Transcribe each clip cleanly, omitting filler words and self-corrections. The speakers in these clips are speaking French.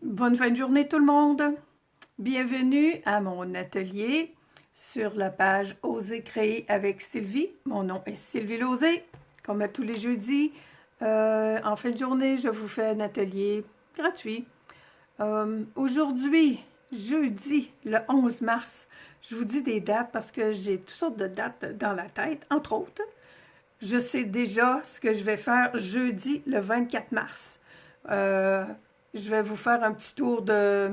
Bonne fin de journée tout le monde. Bienvenue à mon atelier sur la page Oser créer avec Sylvie. Mon nom est Sylvie Lauzé. Comme à tous les jeudis, en fin de journée, je vous fais un atelier gratuit. Aujourd'hui, jeudi, le 11 mars, je vous dis des dates parce que j'ai toutes sortes de dates dans la tête, entre autres. Je sais déjà ce que je vais faire jeudi, le 24 mars. Je vais vous faire un petit tour de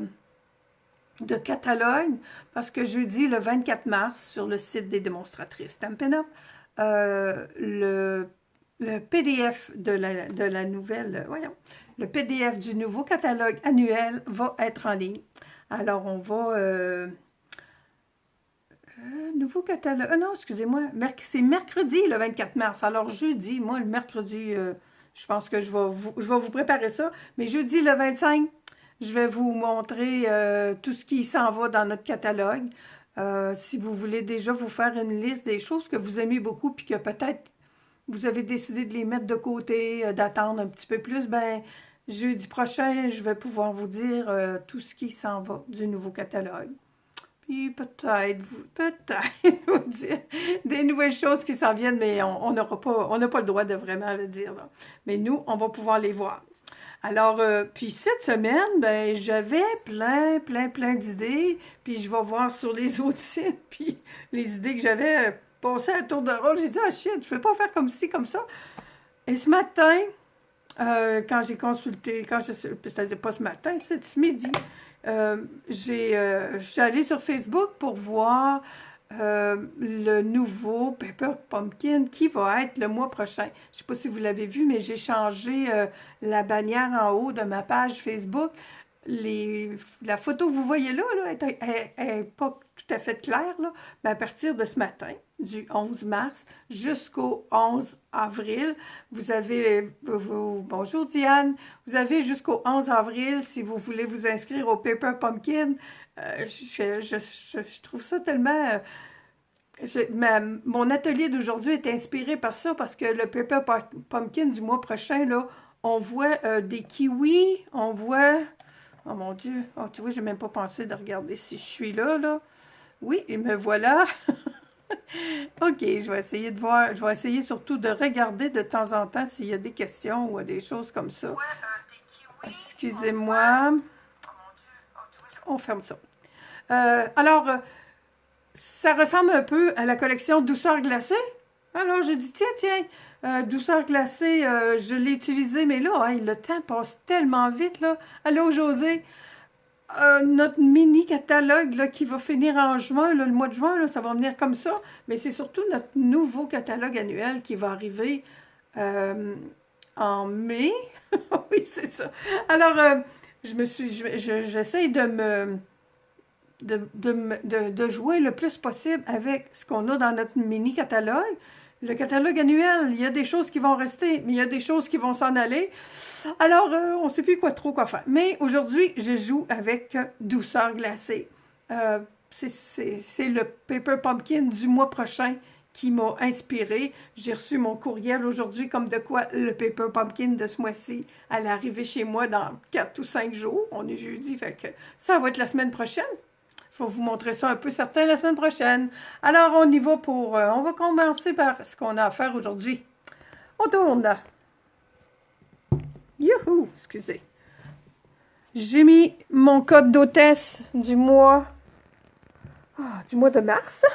catalogue parce que jeudi, le 24 mars, sur le site des démonstratrices Stampin' Up, le PDF de la nouvelle, voyons, le PDF du nouveau catalogue annuel va être en ligne. Alors, on va... nouveau catalogue... non, excusez-moi. C'est mercredi, le 24 mars. Alors, jeudi, moi, le mercredi, je pense que je vais vous préparer ça. Mais jeudi, le 25, je vais vous montrer tout ce qui s'en va dans notre catalogue. Si vous voulez déjà vous faire une liste des choses que vous aimez beaucoup puis que peut-être vous avez décidé de les mettre de côté, d'attendre un petit peu plus, ben jeudi prochain, je vais pouvoir vous dire tout ce qui s'en va du nouveau catalogue. Puis peut-être vous dire des nouvelles choses qui s'en viennent, mais on n'a pas le droit de vraiment le dire, là. Mais nous, on va pouvoir les voir. Alors, puis cette semaine, ben j'avais plein d'idées, puis je vais voir sur les autres sites, puis les idées que j'avais passées à tour de rôle, j'ai dit « Ah shit, je ne vais pas faire comme ci, comme ça ». Et ce matin, quand j'ai consulté, c'est-à-dire pas ce matin, c'est ce midi, je suis allée sur Facebook pour voir le nouveau Paper Pumpkin qui va être le mois prochain. Je ne sais pas si vous l'avez vu, mais j'ai changé la bannière en haut de ma page Facebook. La photo que vous voyez là, elle n'est pas tout à fait claire, là, mais à partir de ce matin, du 11 mars jusqu'au 11 avril, vous avez, bonjour Diane, vous avez jusqu'au 11 avril si vous voulez vous inscrire au Paper Pumpkin. Je trouve ça tellement... mon atelier d'aujourd'hui est inspiré par ça parce que le Paper Pumpkin du mois prochain, là, on voit des kiwis, on voit... Oh mon Dieu, oh, tu vois, je n'ai même pas pensé de regarder si je suis là, là. Oui, et me voilà. OK, je vais essayer de voir, je vais essayer surtout de regarder de temps en temps s'il y a des questions ou des choses comme ça. Excusez-moi. On ferme ça. Alors, ça ressemble un peu à la collection Douceur glacée. Alors, je dis, tiens, Douceur glacée, je l'ai utilisé, mais là, hein, le temps passe tellement vite, là. Allô, José, notre mini catalogue, là, qui va finir en juin, là, le mois de juin, là, ça va venir comme ça, mais c'est surtout notre nouveau catalogue annuel qui va arriver en mai. Oui, c'est ça. Alors, j'essaie de jouer le plus possible avec ce qu'on a dans notre mini catalogue. Le catalogue annuel, il y a des choses qui vont rester, mais il y a des choses qui vont s'en aller. Alors, on ne sait plus quoi faire. Mais aujourd'hui, je joue avec Douceur glacée. C'est le Paper Pumpkin du mois prochain qui m'a inspiré. J'ai reçu mon courriel aujourd'hui comme de quoi le Paper Pumpkin de ce mois-ci allait arriver chez moi dans 4 ou 5 jours. On est jeudi, fait que ça va être la semaine prochaine. Je vais vous montrer ça un peu certain la semaine prochaine. Alors, on y va on va commencer par ce qu'on a à faire aujourd'hui. On tourne. Youhou! Excusez. J'ai mis mon code d'hôtesse du mois de mars.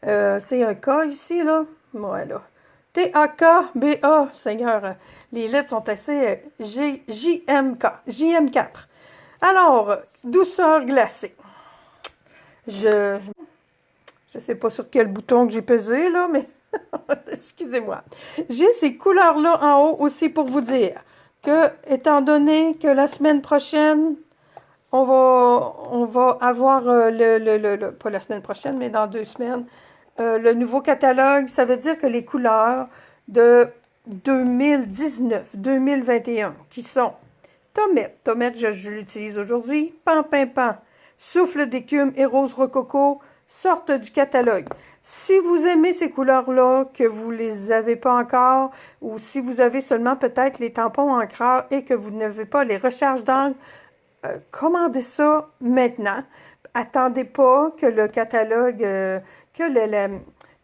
C'est un K ici, là. Voilà. T-A-K-B-A, Seigneur. Les lettres sont assez JM4. Alors, douceur glacée. Je sais pas sur quel bouton que j'ai pesé, là, mais excusez-moi. J'ai ces couleurs-là en haut aussi pour vous dire que, étant donné que la semaine prochaine, on va avoir pas la semaine prochaine, mais dans 2 semaines, le nouveau catalogue, ça veut dire que les couleurs de 2019-2021 qui sont Tomette, je l'utilise aujourd'hui, Pan, Souffle d'écume et Rose Rococo sortent du catalogue. Si vous aimez ces couleurs-là, que vous ne les avez pas encore, ou si vous avez seulement peut-être les tampons encreurs et que vous n'avez pas les recharges d'encre, commandez ça maintenant. Attendez pas que le catalogue,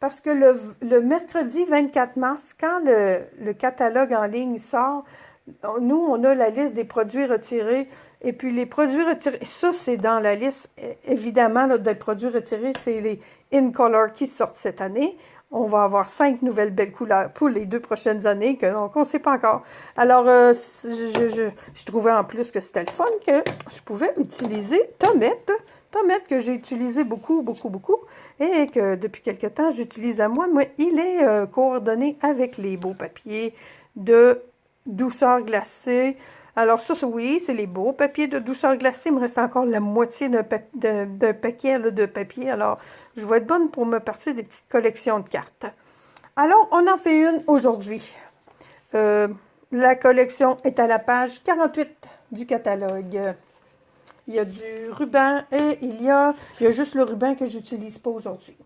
parce que le mercredi 24 mars, quand le catalogue en ligne sort, nous, on a la liste des produits retirés. Et puis, les produits retirés, ça, c'est dans la liste, évidemment, là, des produits retirés, c'est les In Color qui sortent cette année. On va avoir 5 nouvelles belles couleurs pour les 2 prochaines années qu'on ne sait pas encore. Alors, je trouvais en plus que c'était le fun que je pouvais utiliser Tomette. Tomette que j'ai utilisé beaucoup, beaucoup, beaucoup. Et que depuis quelque temps, j'utilise à moi. Moi, il est coordonné avec les beaux papiers de douceur glacée. Alors ça, oui, c'est les beaux papiers de douceur glacée. Il me reste encore la moitié d'un paquet là, de papier. Alors, je vais être bonne pour me partir des petites collections de cartes. Alors, on en fait une aujourd'hui. La collection est à la page 48 du catalogue. Il y a du ruban et il y a juste le ruban que je n'utilise pas aujourd'hui.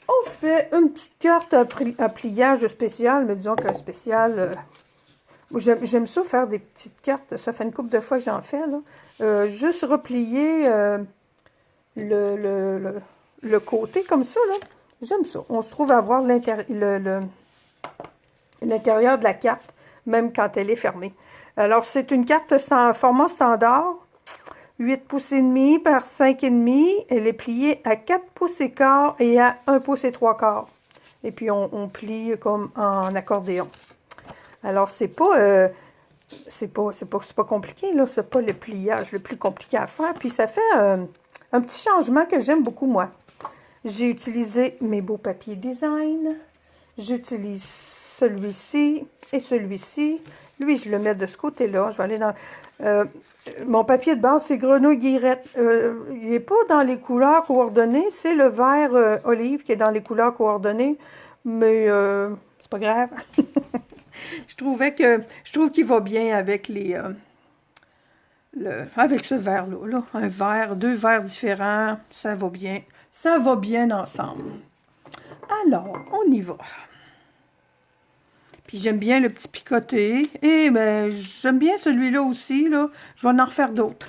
On fait une petite carte à pliage spécial, mais disons qu'un spécial... J'aime ça faire des petites cartes. Ça fait une couple de fois que j'en fais, là. Juste replier le côté comme ça, là. J'aime ça. On se trouve à voir l'intérieur de la carte, même quand elle est fermée. Alors, c'est une carte en format standard, 8 pouces et demi par 5 et demi. Elle est pliée à 4 pouces et quart et à 1 pouce et 3 quarts. Et puis, on plie comme en accordéon. Alors, c'est pas compliqué, là. C'est pas le pliage le plus compliqué à faire. Puis, ça fait un petit changement que j'aime beaucoup, moi. J'ai utilisé mes beaux papiers design. J'utilise celui-ci et celui-ci. Lui, je le mets de ce côté-là. Je vais aller dans... mon papier de base, c'est Grenouille Guillerette. Il n'est pas dans les couleurs coordonnées. C'est le vert olive qui est dans les couleurs coordonnées. Mais c'est pas grave. Je trouve qu'il va bien avec avec ce vert-là. Là. Deux verres différents, ça va bien. Ça va bien ensemble. Alors, on y va. Puis j'aime bien le petit picoté. Et ben, j'aime bien celui-là aussi. Là. Je vais en refaire d'autres.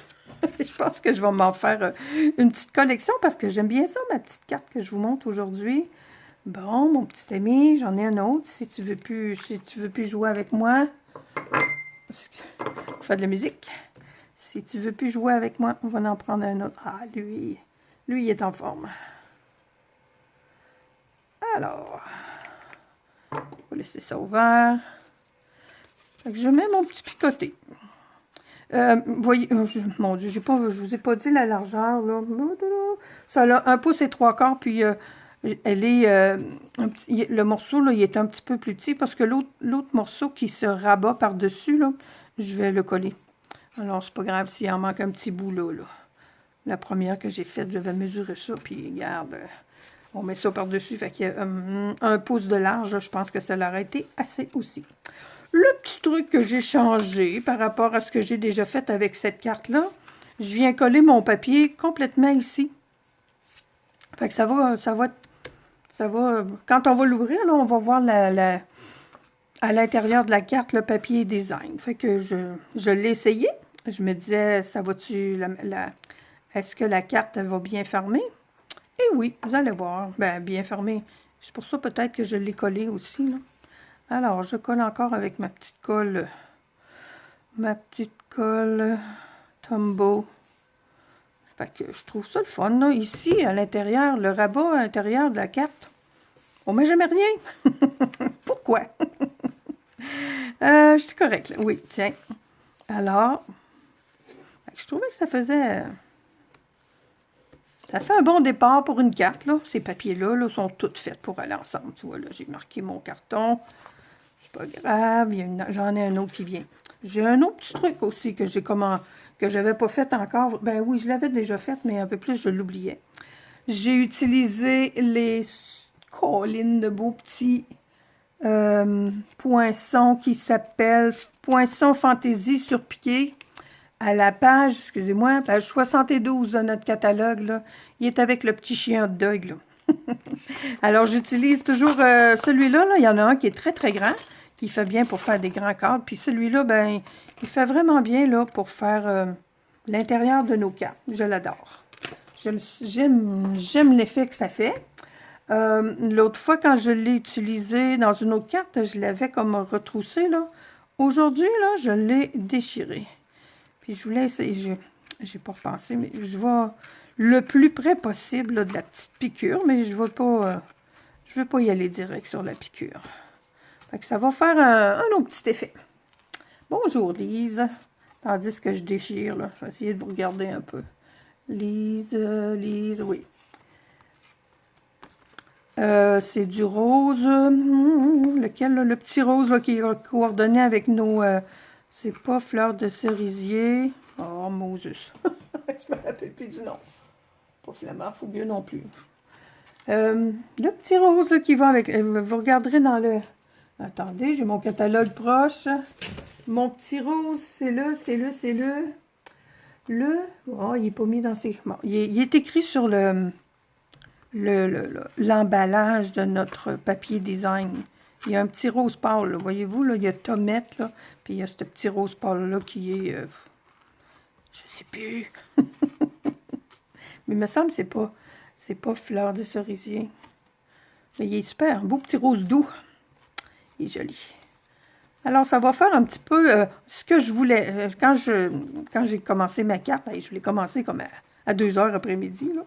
Je pense que je vais m'en faire une petite collection parce que j'aime bien ça, ma petite carte que je vous montre aujourd'hui. Bon, mon petit ami, j'en ai un autre. Si tu veux plus jouer avec moi, parce que je fais de la musique. Si tu veux plus jouer avec moi, on va en prendre un autre. Ah, lui, il est en forme. Alors, on va laisser ça ouvert. Fait que je mets mon petit picoté. Voyez, mon Dieu, je vous ai pas dit la largeur, là. Ça a 1 pouce et 3 quarts, puis elle est, le morceau, là, il est un petit peu plus petit, parce que l'autre morceau qui se rabat par-dessus, là, je vais le coller. Alors, c'est pas grave s'il en manque un petit bout, là. La première que j'ai faite, je vais mesurer ça, puis regarde, on met ça par-dessus, fait qu'il y a 1 pouce de large, je pense que ça l'aurait été assez aussi. Le petit truc que j'ai changé par rapport à ce que j'ai déjà fait avec cette carte-là, je viens coller mon papier complètement ici. Fait que ça va, quand on va l'ouvrir, là, on va voir à l'intérieur de la carte le papier design. Fait que je l'ai essayé. Je me disais, ça va-tu, est-ce que la carte, elle va bien fermer? Et oui, vous allez voir, ben, bien fermée. C'est pour ça peut-être que je l'ai collé aussi, là. Alors, je colle encore avec ma petite colle Tombow. Fait que je trouve ça le fun, là. Ici, à l'intérieur, le rabat à l'intérieur de la carte, on met jamais rien. Pourquoi? Je suis correcte, là. Oui, tiens. Alors, je trouvais que ça fait un bon départ pour une carte, là. Ces papiers-là, là, sont tous faits pour aller ensemble. Tu vois, là, j'ai marqué mon carton. Pas grave, j'en ai un autre qui vient. J'ai un autre petit truc aussi que j'avais pas fait encore. Ben oui, je l'avais déjà fait, mais un peu plus, je l'oubliais. J'ai utilisé les collines de beaux petits poinçons qui s'appellent Poinçons Fantaisie sur piqué. À la page, excusez-moi, page 72 de notre catalogue, là, il est avec le petit chien hot dog, là. Alors, j'utilise toujours celui-là. Là, il y en a un qui est très, très grand, qui fait bien pour faire des grands cadres. Puis celui-là, ben, il fait vraiment bien là, pour faire l'intérieur de nos cartes. Je l'adore. J'aime l'effet que ça fait. L'autre fois, quand je l'ai utilisé dans une autre carte, je l'avais comme retroussé, là. Aujourd'hui, là, je l'ai déchiré. Puis je voulais essayer, j'ai pas pensé, mais je vais le plus près possible là, de la petite piqûre, mais je vais pas y aller direct sur la piqûre. Fait que ça va faire un autre petit effet. Bonjour Lise. Tandis que je déchire, là, je vais essayer de vous regarder un peu. Lise, oui. C'est du rose. Lequel, là? Le petit rose là, qui est coordonné avec nos... c'est pas fleur de cerisier. Oh, Moses. Je me rappelle plus du nom. Pas flamand fougueux non plus. Le petit rose là, qui va avec... vous regarderez dans le... Attendez, j'ai mon catalogue proche. Mon petit rose, c'est le... Oh, il n'est pas mis dans ses... Bon, il est écrit sur l'emballage de notre papier design. Il y a un petit rose pâle, voyez-vous, là, il y a tomate, là, puis il y a ce petit rose pâle-là qui est... je sais plus. Mais il me semble que c'est pas fleur de cerisier. Mais il est super, un beau petit rose doux. Il est joli. Alors, ça va faire un petit peu ce que je voulais. Quand j'ai commencé ma carte, je l'ai commencé comme à 2 heures après-midi, là.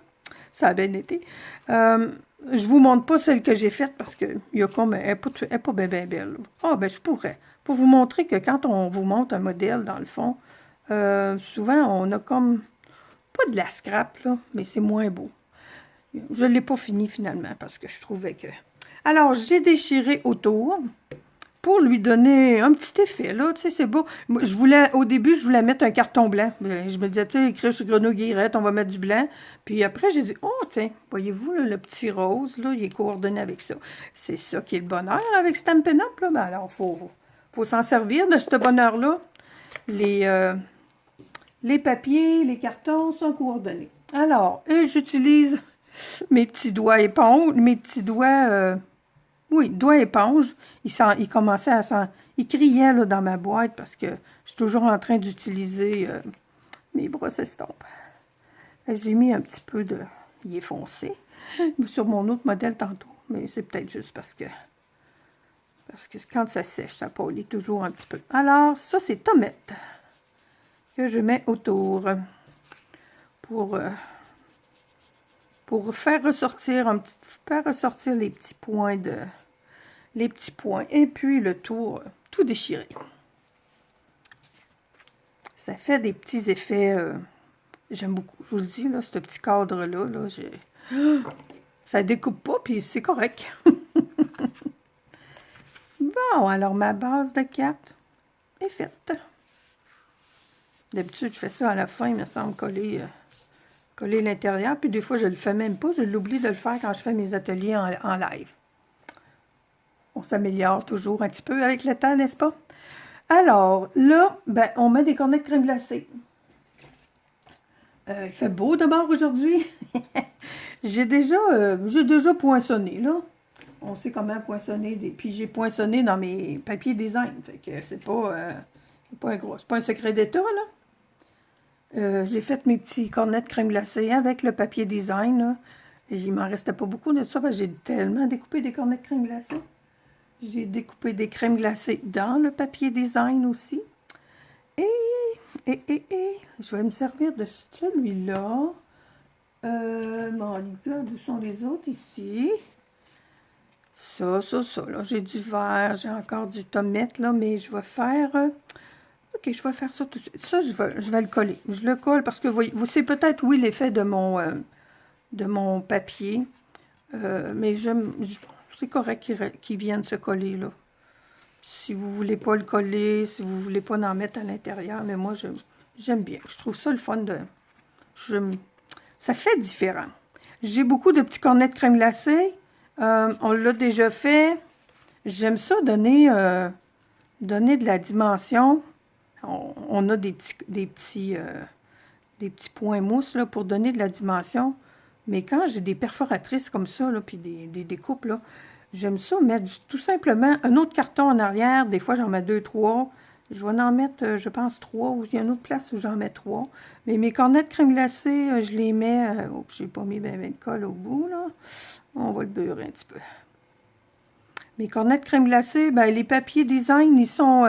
Ça a bien été. Je vous montre pas celle que j'ai faite parce que il y a comme, elle n'est pas bien belle. Ah, ben je pourrais. Pour vous montrer que quand on vous montre un modèle, dans le fond, souvent, on a comme, pas de la scrap, là, mais c'est moins beau. Je ne l'ai pas fini finalement parce que je trouvais que... Alors, j'ai déchiré autour pour lui donner un petit effet, là, tu sais, c'est beau. Moi, au début, je voulais mettre un carton blanc. Mais je me disais, tu sais, écrire sur Grenouille-Guillerette, on va mettre du blanc. Puis après, j'ai dit, oh, tiens, voyez-vous, là, le petit rose, là, il est coordonné avec ça. C'est ça qui est le bonheur avec Stampin' Up, là. Ben alors, faut s'en servir de ce bonheur-là. Les papiers, les cartons sont coordonnés. Alors, j'utilise mes petits doigts éponges, oui, doigts éponge. Il commençait il criait là, dans ma boîte parce que je suis toujours en train d'utiliser mes brosses estompes. J'ai mis un petit peu de... Il est foncé sur mon autre modèle tantôt, mais c'est peut-être juste parce que quand ça sèche, ça polie toujours un petit peu. Alors, ça, c'est tomate que je mets autour pour faire ressortir les petits points et puis le tour tout déchiré. Ça fait des petits effets, j'aime beaucoup, je vous le dis, là, ce petit cadre-là, ça découpe pas, puis c'est correct. Bon, alors ma base de carte est faite. D'habitude, je fais ça à la fin, il me semble, coller l'intérieur, puis des fois, je le fais même pas, je l'oublie de le faire quand je fais mes ateliers en live. On s'améliore toujours un petit peu avec le temps, n'est-ce pas? Alors, là, ben, on met des cornets de crème glacée. Il fait beau d'abord aujourd'hui. J'ai déjà poinçonné, là. On sait comment poinçonner. Puis j'ai poinçonné dans mes papiers design. Fait que c'est pas un secret d'état, là. J'ai fait mes petits cornets de crème glacée avec le papier design, là. Il m'en restait pas beaucoup de ça, parce que j'ai tellement découpé des cornets de crème glacée. J'ai découpé des crèmes glacées dans le papier design aussi. Et je vais me servir de celui-là. Bon, d'où sont les autres ici? Ça, là, j'ai du vert, j'ai encore du tomate, là, mais je vais faire... ok, je vais faire ça tout de suite. Ça, je vais le coller. Je le colle parce que vous c'est peut-être, oui, l'effet de mon papier. Mais c'est correct qu'il vienne se coller, là. Si vous ne voulez pas le coller, si vous ne voulez pas en mettre à l'intérieur, mais moi, j'aime bien. Je trouve ça le fun de... ça fait différent. J'ai beaucoup de petits cornets de crème glacée. On l'a déjà fait. J'aime ça donner de la dimension. On a des petits points mousse là, pour donner de la dimension. Mais quand j'ai des perforatrices comme ça, là, puis des découpes, là, j'aime ça mettre tout simplement un autre carton en arrière. Des fois, j'en mets 2, 3. Je vais en mettre, je pense, 3. Ou il y a une autre place où j'en mets 3. Mais mes cornets de crème glacée, je les mets... oups, j'ai pas mis ben de colle au bout, là. On va le beurrer un petit peu. Mes cornets de crème glacée, ben, les papiers design, ils sont...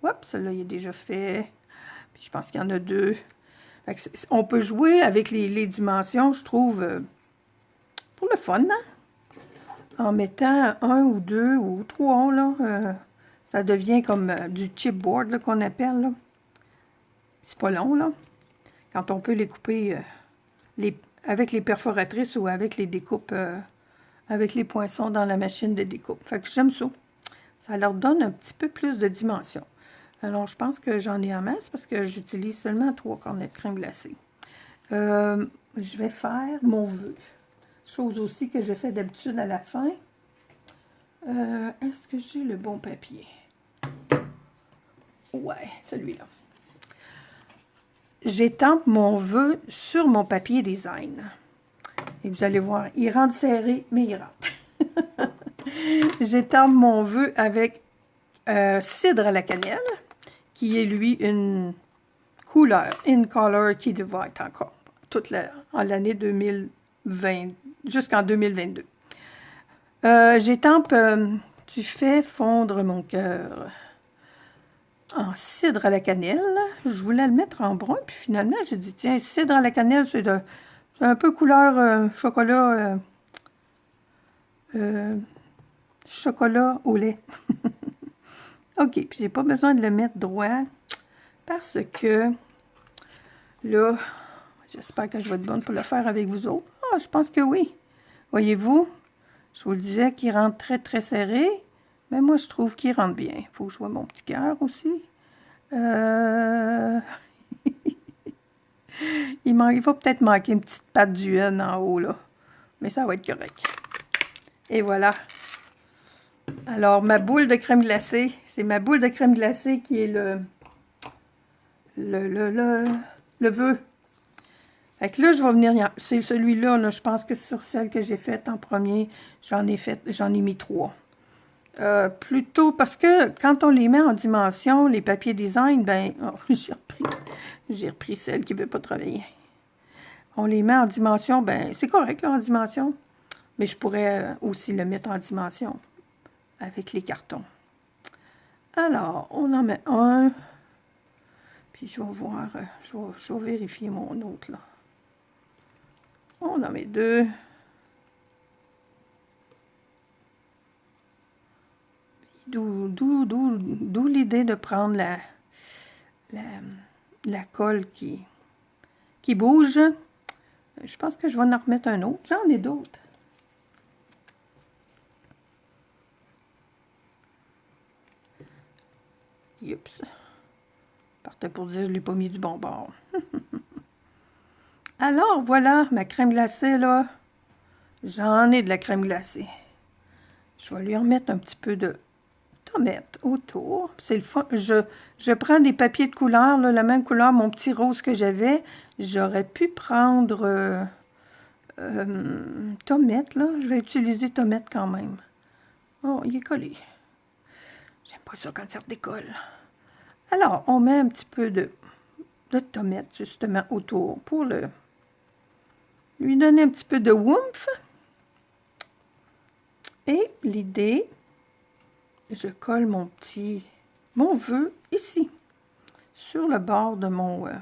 Oups, celui-là, il est déjà fait. Puis je pense qu'il y en a 2. On peut jouer avec les dimensions, je trouve, pour le fun, hein? En mettant 1 ou 2 ou 3, là, ça devient comme du chipboard qu'on appelle, là. C'est pas long, là. Quand on peut les couper avec les perforatrices ou avec les découpes, avec les poinçons dans la machine de découpe. Fait que j'aime ça. Ça leur donne un petit peu plus de dimension. Alors, je pense que j'en ai en masse parce que j'utilise seulement 3 cornets de crème glacée. Je vais faire mon vœu. Chose aussi que je fais d'habitude à la fin. Est-ce que j'ai le bon papier? Ouais, celui-là. J'étampe mon vœu sur mon papier design. Et vous allez voir, il rentre serré, mais il rentre. J'étampe mon vœu avec cidre à la cannelle, qui est lui une couleur, in color, qui va être encore toute l'année 2020, jusqu'en 2022. J'étampe, tu fais fondre mon cœur en cidre à la cannelle. Je voulais le mettre en brun, puis finalement, j'ai dit, tiens, cidre à la cannelle, c'est un peu couleur chocolat, chocolat au lait. OK, puis j'ai pas besoin de le mettre droit, parce que, là, j'espère que je vais être bonne pour le faire avec vous autres. Ah, je pense que oui. Voyez-vous, je vous le disais qu'il rentre très, très serré, mais moi, je trouve qu'il rentre bien. Il faut que je vois mon petit cœur aussi. Il va peut-être manquer une petite patte d'huile en haut, là. Mais ça va être correct. Et voilà. Alors, ma boule de crème glacée, c'est ma boule de crème glacée qui est le vœu. Fait que là, je vais venir, c'est celui-là, là, je pense que sur celle que j'ai faite en premier, j'en ai mis 3. Plutôt parce que quand on les met en dimension, les papiers design, ben, oh, j'ai repris celle qui ne veut pas travailler. On les met en dimension, ben, c'est correct là en dimension, mais je pourrais aussi le mettre en dimension avec les cartons. Alors, on en met un, puis je vais voir, je vais vérifier mon autre là. On en met 2. D'où l'idée de prendre la colle qui bouge. Je pense que je vais en remettre un autre. J'en ai d'autres. Oups. Partait pour dire que je ne l'ai pas mis du bon bord. Alors, voilà, ma crème glacée, là. J'en ai de la crème glacée. Je vais lui remettre un petit peu de tomate autour. C'est le fun. Je prends des papiers de couleur, là, la même couleur, mon petit rose que j'avais. J'aurais pu prendre tomate, là. Je vais utiliser tomate quand même. Oh, il est collé. J'aime pas ça quand ça décolle. Alors, on met un petit peu de tomate, justement, autour pour lui donner un petit peu de woomph. Et l'idée, je colle mon vœu ici, sur le bord de mon... ouais,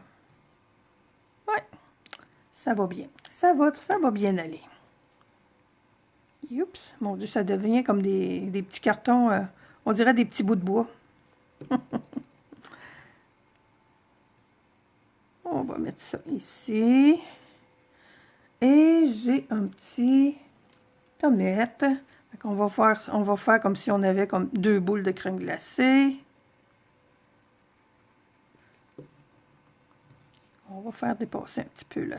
ça va bien. Ça va bien aller. Oups, mon Dieu, ça devient comme des petits cartons, on dirait des petits bouts de bois. On va mettre ça ici. Et j'ai un petit tomate. On va faire comme si on avait comme 2 boules de crème glacée. On va faire dépasser un petit peu là.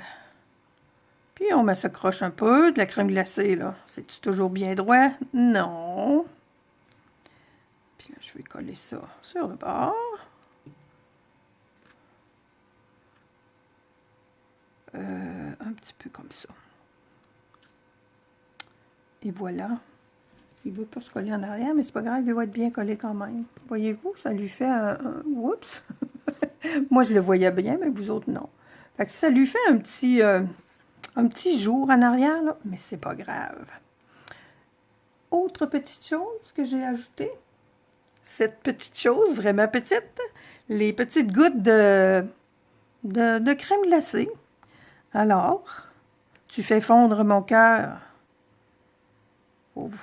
Puis on s'accroche un peu de la crème glacée là. C'est-tu toujours bien droit? Non. Puis là, je vais coller ça sur le bord. Un petit peu comme ça. Et voilà. Il ne veut pas se coller en arrière, mais c'est pas grave, il va être bien collé quand même. Voyez-vous, ça lui fait un... Oups! Moi, je le voyais bien, mais vous autres, non. Fait que ça lui fait un petit jour en arrière, là, mais c'est pas grave. Autre petite chose que j'ai ajoutée, cette petite chose vraiment petite, les petites gouttes de crème glacée. Alors, tu fais fondre mon cœur.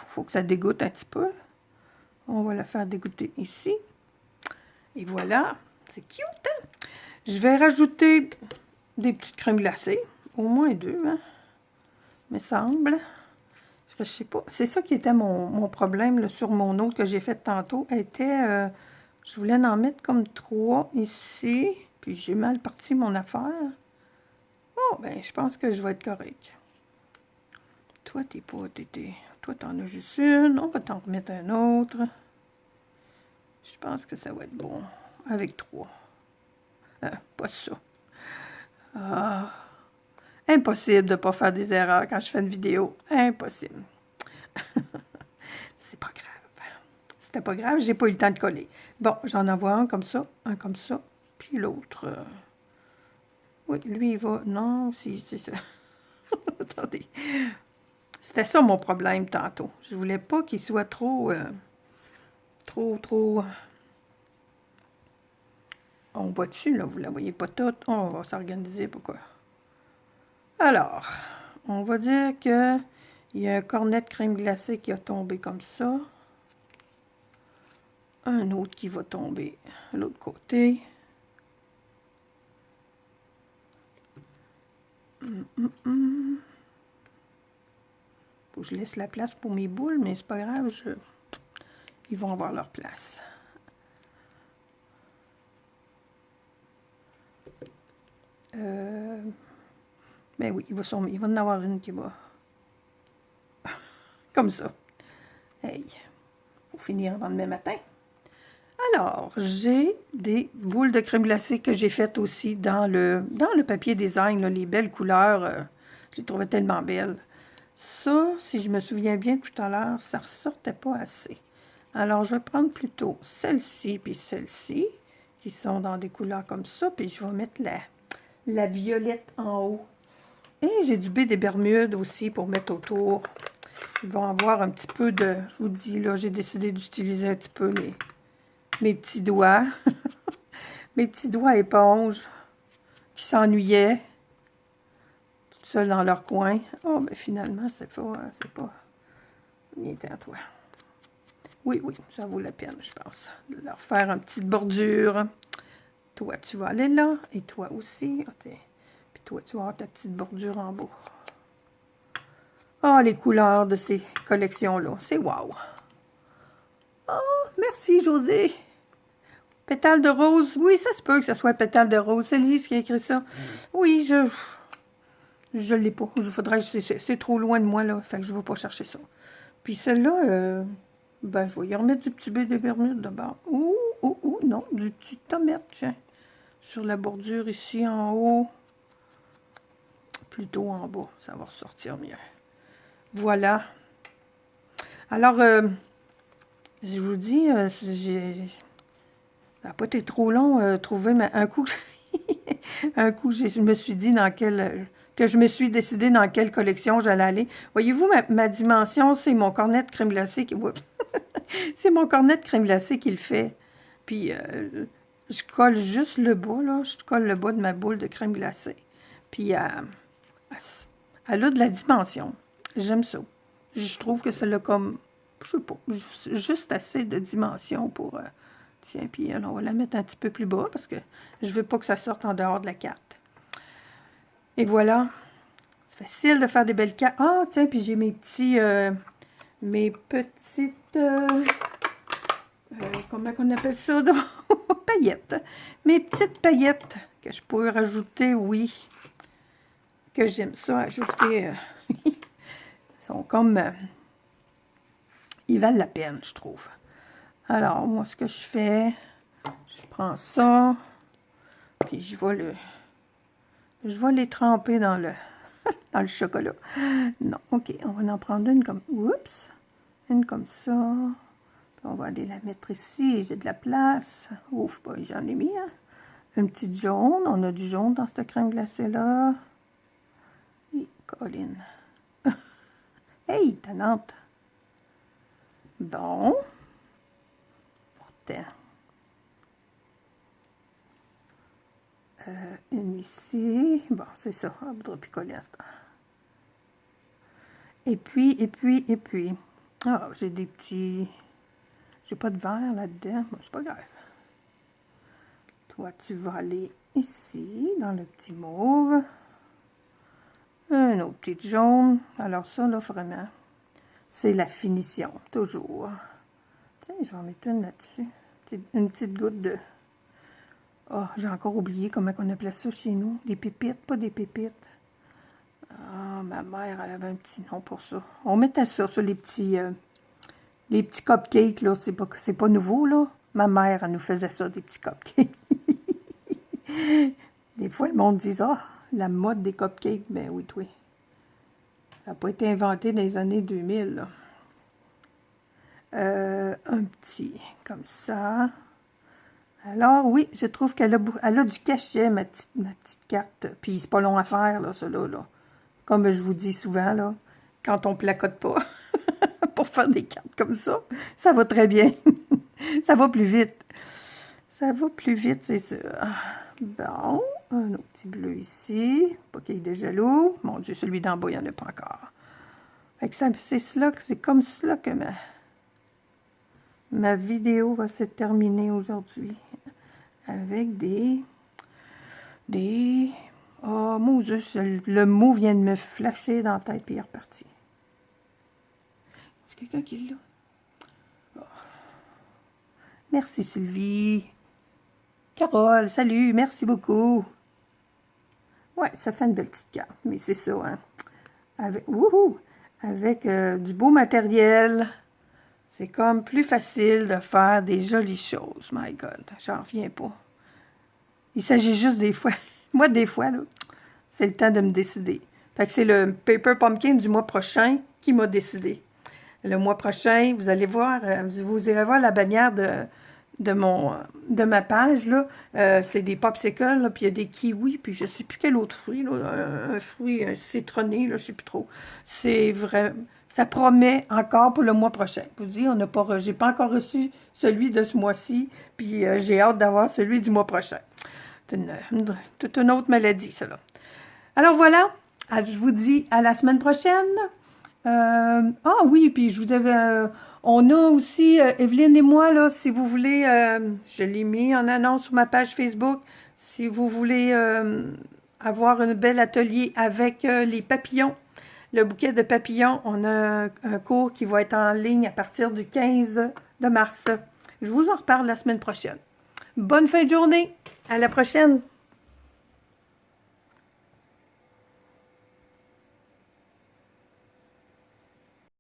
Faut que ça dégoûte un petit peu. On va la faire dégoûter ici. Et voilà, c'est cute, hein? Je vais rajouter des petites crèmes glacées, au moins 2, hein, me semble. Je sais pas, c'est ça qui était mon problème là, sur mon autre que j'ai fait tantôt. Était, je voulais en mettre comme 3 ici, puis j'ai mal parti mon affaire. Oh, ben, je pense que je vais être correct. Toi, toi, t'en as juste une. On va t'en remettre un autre. Je pense que ça va être bon avec 3. Pas ça. Ah, impossible de ne pas faire des erreurs quand je fais une vidéo. Impossible. C'est pas grave. C'était pas grave, j'ai pas eu le temps de coller. Bon, j'en envoie un comme ça, puis l'autre... Oui, lui, il va... Non, si, c'est ça. Attendez. C'était ça mon problème tantôt. Je voulais pas qu'il soit trop... trop... On voit dessus, là, vous la voyez pas toute. On va s'organiser, pourquoi? Alors, on va dire que il y a un cornet de crème glacée qui a tombé comme ça. Un autre qui va tomber de l'autre côté. Faut que je laisse la place pour mes boules, mais c'est pas grave, ils vont avoir leur place. Ben oui, il va en avoir une qui va... Comme ça. Hey, faut finir avant demain matin. Alors, j'ai des boules de crème glacée que j'ai faites aussi dans le papier design, là, les belles couleurs. Je les trouvais tellement belles. Ça, si je me souviens bien tout à l'heure, ça ne ressortait pas assez. Alors, je vais prendre plutôt celle-ci puis celle-ci, qui sont dans des couleurs comme ça, puis je vais mettre la violette en haut. Et j'ai du baie des Bermudes aussi pour mettre autour. Ils vont avoir un petit peu de... Je vous dis, là, j'ai décidé d'utiliser un petit peu mes petits doigts. Mes petits doigts éponges qui s'ennuyaient. Tout seuls dans leur coin. Oh, ben finalement, c'est pas... Viens à toi. Oui, ça vaut la peine, je pense, de leur faire une petite bordure. Toi, tu vas aller là, et toi aussi. Puis toi, tu vas avoir ta petite bordure en bas. Oh, les couleurs de ces collections-là, c'est wow! Oh, merci, José! Pétale de rose, oui, ça se peut que ce soit pétale de rose. C'est Lise qui a écrit ça. Oui, je l'ai pas. C'est trop loin de moi, là, fait que je ne vais pas chercher ça. Puis celle-là, ben, je vais y remettre du petit baie des Bermudes d'abord. Ouh, non, du petit tomate, tiens. Sur la bordure ici, en haut. Plutôt en bas, ça va ressortir mieux. Voilà. Alors, je vous dis, ça n'a pas été trop long, trouver, mais un coup, je me suis dit que je me suis décidé dans quelle collection j'allais aller. Voyez-vous, ma dimension, c'est mon cornet de crème glacée qui... c'est mon cornet de crème glacée qui le fait. Puis, je colle juste le bas, là. Je colle le bas de ma boule de crème glacée. Puis, elle a de la dimension. J'aime ça. Je trouve que ça a comme, je sais pas, juste assez de dimension pour... tiens, puis on va la mettre un petit peu plus bas parce que je veux pas que ça sorte en dehors de la carte. Et voilà. C'est facile de faire des belles cartes. Ah, tiens, puis j'ai mes petites... comment on appelle ça? Paillettes. Mes petites paillettes que je pourrais rajouter, oui. Que j'aime ça, ajouter... Ils sont comme... ils valent la peine, je trouve. Alors, moi, ce que je fais, je prends ça, puis je vais les tremper dans dans le chocolat. Non, OK, on va en prendre une comme... Oups! Une comme ça. Puis on va aller la mettre ici. J'ai de la place. Ouf, bah, j'en ai mis, hein. Une petite jaune. On a du jaune dans cette crème glacée-là. Et Colline. Hey, tannante! Bon. Pourtant. Une ici. Bon, c'est ça. On ne voudra plus coller à ce temps. Et puis. Ah, j'ai des petits... J'ai pas de verre là-dedans. Bon, c'est pas grave. Toi, tu vas aller ici, dans le petit mauve. Un autre petit jaune. Alors ça, là, vraiment, c'est la finition, toujours. Tiens, je vais en mettre une là-dessus. Une petite goutte de... Oh, j'ai encore oublié comment on appelait ça chez nous. Des pépites, pas des pépites. Ah, ma mère, elle avait un petit nom pour ça. On mettait ça sur les petits cupcakes, là. C'est pas nouveau, là. Ma mère, elle nous faisait ça, des petits cupcakes. Des fois, le monde dit, ah, la mode des cupcakes. Ben oui, oui. Ça n'a pas été inventé dans les années 2000, là. Un petit, comme ça. Alors, oui, je trouve qu'elle a du cachet, ma petite carte. Puis, c'est pas long à faire, là, ça, là. Comme je vous dis souvent, là, quand on placote pas pour faire des cartes comme ça va très bien. Ça va plus vite. Ça va plus vite, c'est sûr. Bon, un autre petit bleu ici. Pas qu'il y ait de jaloux. Mon Dieu, celui d'en bas, il n'y en a pas encore. C'est comme cela que ma vidéo va se terminer aujourd'hui. Avec oh, mon Dieu, le mot vient de me flasher dans la tête, puis il est reparti. Est-ce quelqu'un qui est là? Oh. Merci, Sylvie. Carole, salut, merci beaucoup. Ouais, ça fait une belle petite carte, mais c'est ça, hein. Avec du beau matériel, c'est comme plus facile de faire des jolies choses. My God, j'en reviens pas. Il s'agit juste des fois, moi des fois, là, c'est le temps de me décider. Fait que c'est le Paper Pumpkin du mois prochain qui m'a décidé. Le mois prochain, vous allez voir, vous irez voir la bannière de ma page, là. C'est des popsicles, là, puis il y a des kiwis, puis je sais plus quel autre fruit, là, un fruit citronné, là, je sais plus trop. C'est vrai, ça promet encore pour le mois prochain. Je vous dis, j'ai pas encore reçu celui de ce mois-ci, puis j'ai hâte d'avoir celui du mois prochain. C'est toute une autre maladie, cela. Alors voilà, je vous dis à la semaine prochaine. Ah oui, puis je vous avais... on a aussi, Evelyne et moi, là, si vous voulez, je l'ai mis en annonce sur ma page Facebook, si vous voulez avoir un bel atelier avec les papillons, le bouquet de papillons, on a un cours qui va être en ligne à partir du 15 de mars. Je vous en reparle la semaine prochaine. Bonne fin de journée, à la prochaine!